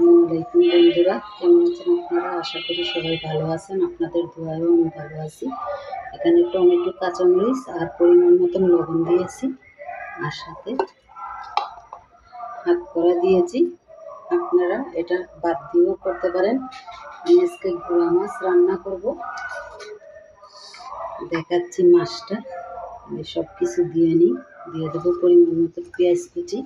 আসসালামু আলাইকুম বন্ধুরা, কেমন আছেন আপনারা? আশা করি সবাই ভালো আছেন। আপনাদের দোয়ায়ও আমি ভালো আছি। এখানে টমেটো, কাঁচামরিচ আর পরিমাণ মতন লবণ দিয়েছি, আর সাথে হাত করা দিয়েছি। আপনারা এটা বাদ দিয়েও করতে পারেন। আমি আজকে গুঁড়া মাছ রান্না করব, দেখাচ্ছি মাছটা। আমি সব কিছু দিয়ে দেবো পরিমাণ মতো পেঁয়াজ কুচি,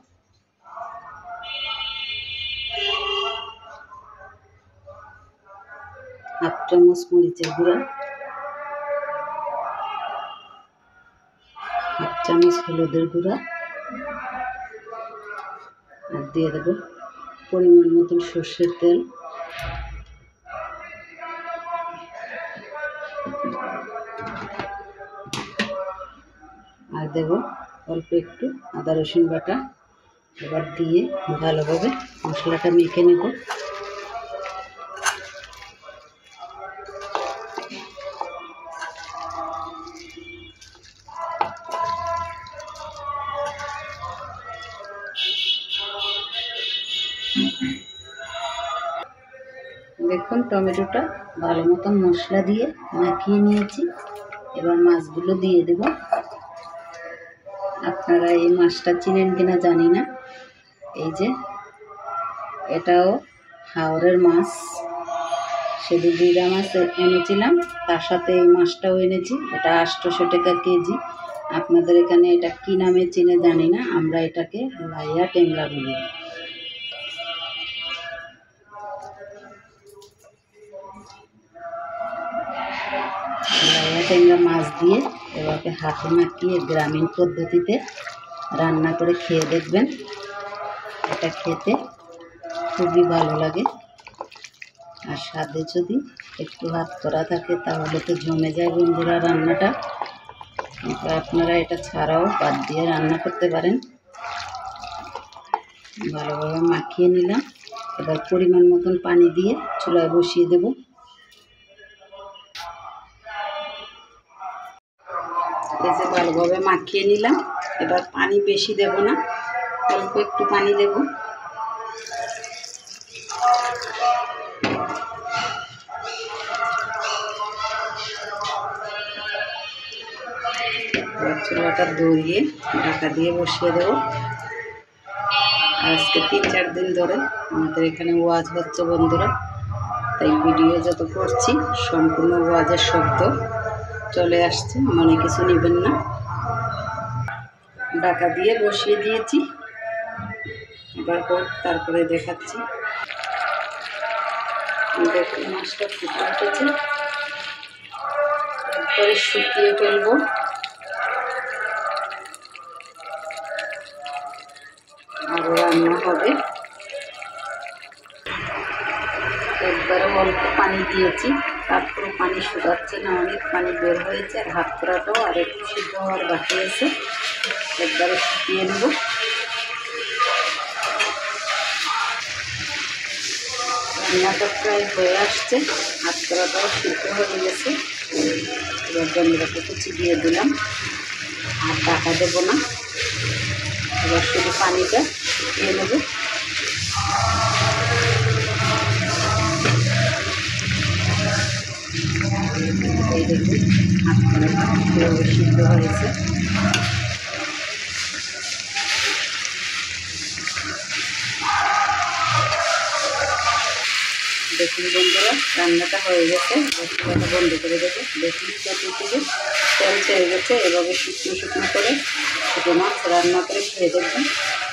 হাফ চামচ মরিচের গুঁড়া, হাফ চামচ হলুদের গুঁড়া, আর দিয়ে দেবো পরিমাণ মতন সর্ষের তেল, আর দেবো অল্প একটু আদা রসুন বাটা। এবার দিয়ে ভালোভাবে মশলাটা মেখে নেব। দেখুন টমেটোটা ভালো মতন মশলা দিয়ে মাখিয়ে নিয়েছি। এবার মাছগুলো দিয়ে দেব। আপনারা এই মাছটা চিনেন কিনা জানি না। এই যে এটাও হাওরের মাছ, শুধু বিড়া মাছ এনেছিলাম, তার সাথে এই মাছটাও এনেছি। এটা 800 টাকা কেজি। আপনাদের এখানে এটা কি নামে চিনে জানি না, আমরা এটাকে লাইয়া টেংরা বলি। লাইয়া টেংরা মাছ দিয়ে এভাবে হাতে মাখিয়ে গ্রামীণ পদ্ধতিতে রান্না করে খেয়ে দেখবেন। এটা খেতে খুবই ভালো লাগে, আর স্বাদে যদি একটু হাত করা থাকে তাহলে তো জমে যায় বন্ধুরা রান্নাটা। কিন্তু আপনারা এটা ছাড়াও বাদ দিয়ে রান্না করতে পারেন। ভালোভাবে মাখিয়ে নিলাম। এবার পরিমাণ মতন পানি দিয়ে চুলায় বসিয়ে দেব। এই যে ভালোভাবে মাখিয়ে নিলাম। এবার পানি বেশি দেব না, অল্প একটু পানি দেব। চুলাটা ধরিয়ে ঢাকা দিয়ে বসিয়ে দেব। আজকে 3-4 দিন ধরে আমাদের এখানে ওয়াজ হচ্ছে বন্ধুরা, তাই ভিডিও যত করছি সম্পূর্ণ ওয়াজের শব্দ চলে আসছে, মনে কিছু নেবেন না। ঢাকা দিয়ে বসিয়ে দিয়েছি। এবার তারপরে দেখাচ্ছি। দেখুন মাছটা ফুটে উঠেছে, একবারে শুকিয়ে ফেলবো। আরও রান্না হবে। একবারে অল্প পানি দিয়েছি, তারপরে পানি শুকাচ্ছে না, অনেক পানি বের হয়েছে। আর হাত করাটাও আর একটু সিদ্ধ হওয়ার বাকি আছে, একবারে শুকিয়ে নেব। রান্নাটা প্রায় হয়ে আসছে, হাত করাটাও সিদ্ধ হয়ে গেছে। এবার গন্ধরাটা কুচি দিয়ে দিলাম, আর ঢাকা দেবো না। এবার শুধু পানিটা শুকিয়ে নেব। এই দেখুন হাত করাটা কীভাবে সিদ্ধ হয়েছে। দেখুন বন্ধুরা রান্নাটা হয়ে গেছে। চুলাটা বন্ধ করে দেবো। দেখুন চতুর্দিকে তেল ছেড়ে গেছে। এভাবে শুকনো শুকনো করে ছোটো মাছ রান্না করে খেয়ে দেখবেন।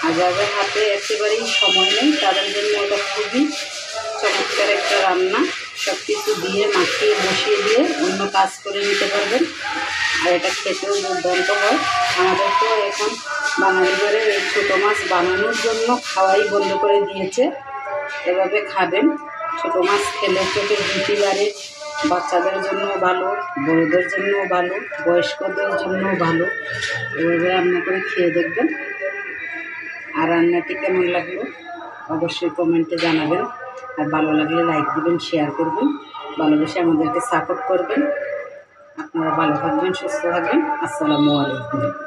আর যাদের হাতে একেবারেই সময় নেই তাদের জন্য এটা খুবই চমৎকার একটা রান্না। সব কিছু দিয়ে মাখিয়ে বসিয়ে দিয়ে অন্য কাজ করে নিতে পারবেন, আর এটা খেতেও দুর্দান্ত হয়। আমাদের তো এখন বাঙালি ঘরে এই ছোটো মাছ বানানোর জন্য খাওয়াই বন্ধ করে দিয়েছে। এভাবে খাবেন, ছোটো মাছ খেলে চোখের জুতি বাড়ে, বাচ্চাদের জন্যও ভালো, বড়োদের জন্যও ভালো, বয়স্কদের জন্যও ভালো। এভাবে রান্না করে খেয়ে দেখবেন। আর রান্নাটি কেমন লাগলো অবশ্যই কমেন্টে জানাবেন। আর ভালো লাগলে লাইক দিবেন, শেয়ার করবেন, ভালোবেসে আমাদেরকে সাপোর্ট করবেন। আপনারা ভালো থাকবেন, সুস্থ থাকবেন। আসসালামু আলাইকুম।